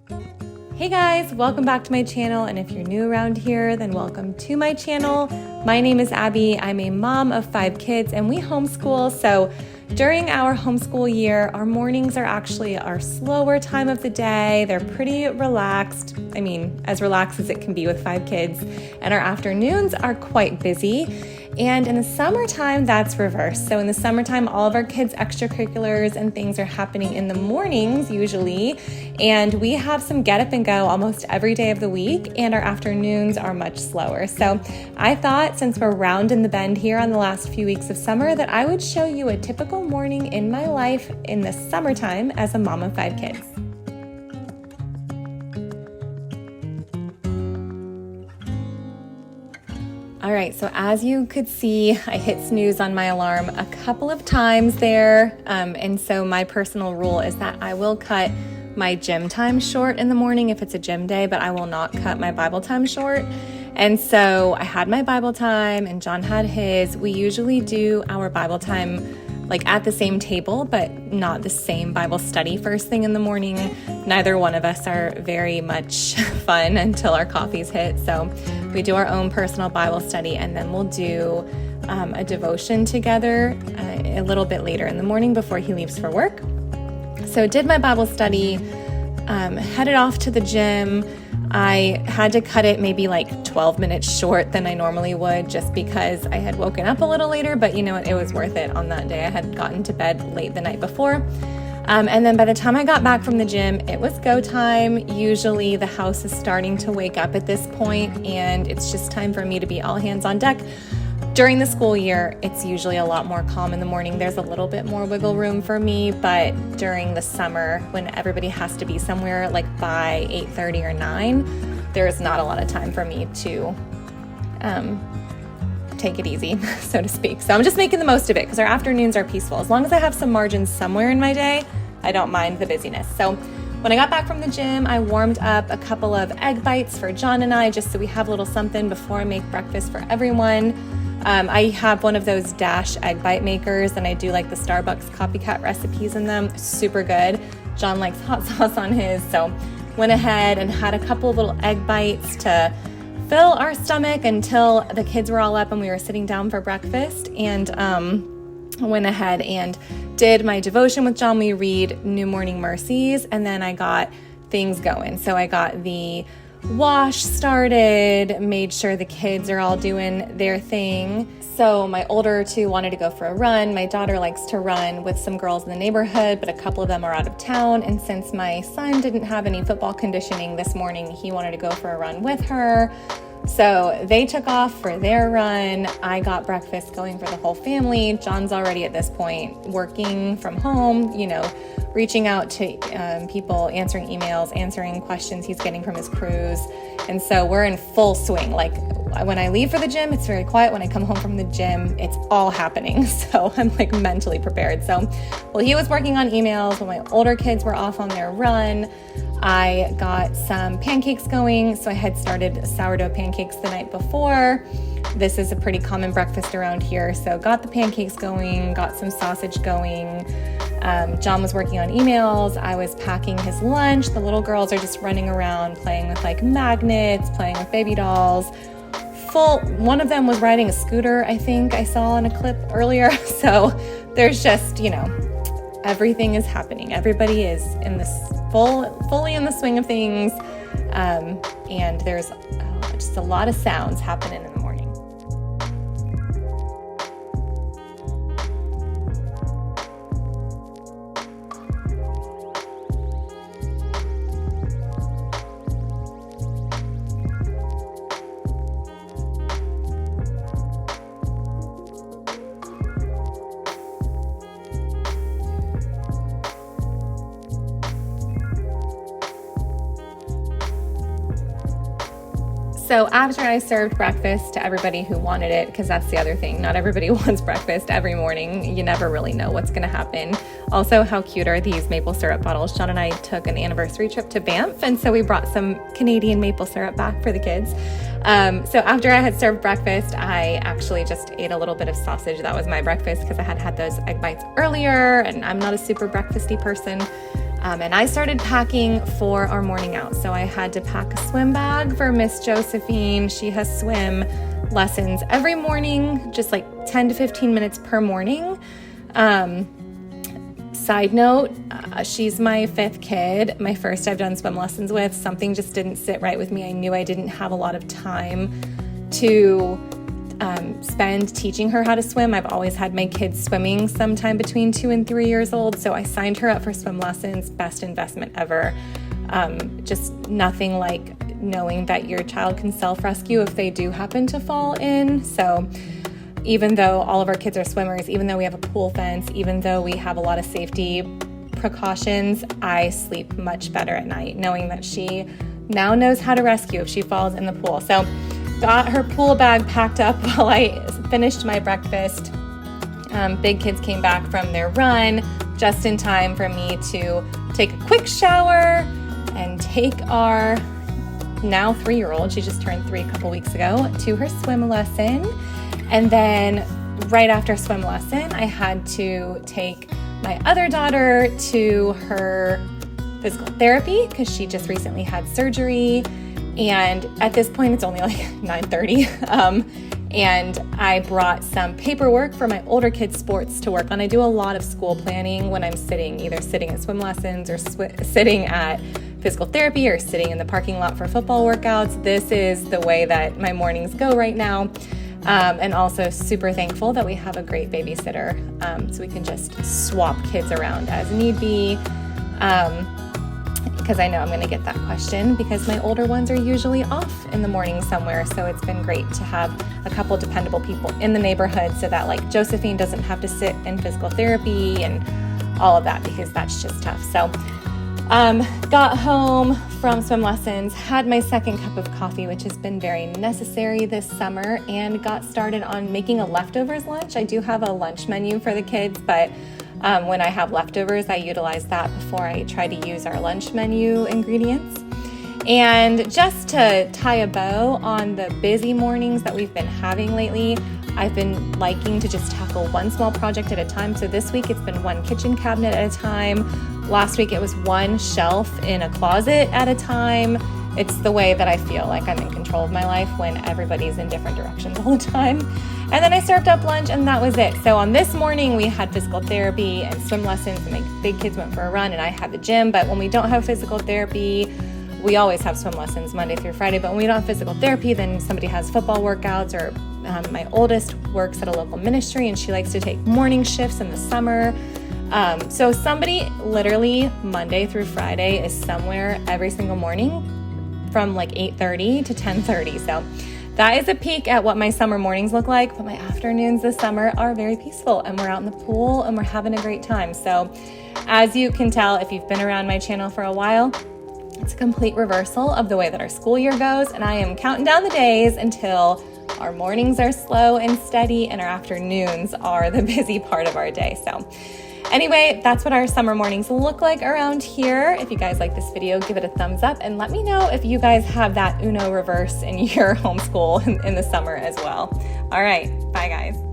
Hey guys, welcome back to my channel, and if you're new around here, then welcome to my channel. My name is Abby. I'm a mom of 5 kids and we homeschool. So during our homeschool year, our mornings are actually our slower time of the day. They're pretty relaxed. I mean, as relaxed as it can be with 5 kids. And our afternoons are quite busy. And in the summertime, that's reversed. So in the summertime, all of our kids' extracurriculars and things are happening in the mornings usually. And we have some get up and go almost every day of the week, and our afternoons are much slower. So I thought, since we're rounding the bend here on the last few weeks of summer, that I would show you a typical morning in my life in the summertime as a mom of 5 kids. All right, so as you could see, I hit snooze on my alarm a couple of times there. And so my personal rule is that I will cut my gym time short in the morning if it's a gym day, but I will not cut my Bible time short. And so I had my Bible time and John had his. We usually do our Bible time like at the same table, but not the same Bible study first thing in the morning. Neither one of us are very much fun until our coffees hit. So we do our own personal Bible study, and then we'll do a devotion together a little bit later in the morning before he leaves for work. So did my Bible study, headed off to the gym. I had to cut it maybe like 12 minutes short than I normally would, just because I had woken up a little later, but you know what, it was worth it on that day. I had gotten to bed late the night before. And then by the time I got back from the gym, it was go time. Usually the house is starting to wake up at this point, and it's just time for me to be all hands on deck. During the school year, it's usually a lot more calm in the morning. There's a little bit more wiggle room for me, but during the summer, when everybody has to be somewhere like by 8:30 or 9, there's not a lot of time for me to take it easy, so to speak. So I'm just making the most of it because our afternoons are peaceful. As long as I have some margin somewhere in my day, I don't mind the busyness. So when I got back from the gym, I warmed up a couple of egg bites for John and I, just so we have a little something before I make breakfast for everyone. I have one of those Dash egg bite makers, and I do like the Starbucks copycat recipes in them. Super good. John likes hot sauce on his, so went ahead and had a couple of little egg bites to fill our stomach until the kids were all up and we were sitting down for breakfast, and went ahead and did my devotion with John. We read New Morning Mercies, and then I got things going. So I got the wash started, made sure the kids are all doing their thing. So my older 2 wanted to go for a run. My daughter likes to run with some girls in the neighborhood, but a couple of them are out of town. And since my son didn't have any football conditioning this morning, he wanted to go for a run with her. So they took off for their run. I got breakfast going for the whole family. John's already at this point working from home, you know, reaching out to people, answering emails, answering questions he's getting from his crews. And so we're in full swing. Like when I leave for the gym, it's very quiet. When I come home from the gym, it's all happening. So I'm like mentally prepared. So while he was working on emails, when my older kids were off on their run, I got some pancakes going. So I had started sourdough pancakes the night before. This is a pretty common breakfast around here. So got the pancakes going, got some sausage going. John was working on emails. I was packing his lunch. The little girls are just running around playing with like magnets, playing with baby dolls. One of them was riding a scooter, I think I saw in a clip earlier. So there's just, you know, everything is happening. Everybody is in this fully in the swing of things. And there's just a lot of sounds happening in the morning. So after I served breakfast to everybody who wanted it, because that's the other thing, not everybody wants breakfast every morning. You never really know what's going to happen. Also, how cute are these maple syrup bottles? John and I took an anniversary trip to Banff, and so we brought some Canadian maple syrup back for the kids. So after I had served breakfast, I actually just ate a little bit of sausage. That was my breakfast because I had had those egg bites earlier, and I'm not a super breakfasty person. And I started packing for our morning out. So I had to pack a swim bag for Miss Josephine. She has swim lessons every morning, just like 10 to 15 minutes per morning. Side note, she's my 5th kid, my first I've done swim lessons with. Something just didn't sit right with me. I knew I didn't have a lot of time to spend teaching her how to swim. I've always had my kids swimming sometime between 2 and 3 years old, so I signed her up for swim lessons. Best investment ever. Just nothing like knowing that your child can self-rescue if they do happen to fall in. So even though all of our kids are swimmers, even though we have a pool fence, even though we have a lot of safety precautions, I sleep much better at night knowing that she now knows how to rescue if she falls in the pool. So got her pool bag packed up while I finished my breakfast. Big kids came back from their run just in time for me to take a quick shower and take our now 3-year-old, she just turned 3 a couple weeks ago, to her swim lesson. And then right after swim lesson, I had to take my other daughter to her physical therapy because she just recently had surgery. And at this point, it's only like 9:30. And I brought some paperwork for my older kids' sports to work on. I do a lot of school planning when I'm either sitting at swim lessons or sitting at physical therapy or sitting in the parking lot for football workouts. This is the way that my mornings go right now. And also super thankful that we have a great babysitter, so we can just swap kids around as need be. Because I know I'm going to get that question because my older ones are usually off in the morning somewhere. So it's been great to have a couple dependable people in the neighborhood so that like Josephine doesn't have to sit in physical therapy and all of that because that's just tough. So got home from swim lessons, had my second cup of coffee, which has been very necessary this summer, and got started on making a leftovers lunch. I do have a lunch menu for the kids, but when I have leftovers, I utilize that before I try to use our lunch menu ingredients. And just to tie a bow on the busy mornings that we've been having lately, I've been liking to just tackle one small project at a time. So this week it's been one kitchen cabinet at a time. Last week it was one shelf in a closet at a time. It's the way that I feel like I'm in control of my life when everybody's in different directions all the time. And then I served up lunch and that was it. So on this morning we had physical therapy and swim lessons and my big kids went for a run and I had the gym. But when we don't have physical therapy, we always have swim lessons Monday through Friday. But when we don't have physical therapy, then somebody has football workouts or my oldest works at a local ministry and she likes to take morning shifts in the summer. So somebody literally Monday through Friday is somewhere every single morning from like 8:30 to 10:30. So that is a peek at what my summer mornings look like, but my afternoons this summer are very peaceful and we're out in the pool and we're having a great time. So as you can tell, if you've been around my channel for a while, it's a complete reversal of the way that our school year goes. And I am counting down the days until our mornings are slow and steady and our afternoons are the busy part of our day. So anyway, that's what our summer mornings look like around here. If you guys like this video, give it a thumbs up and let me know if you guys have that Uno reverse in your homeschool in the summer as well. All right, bye guys.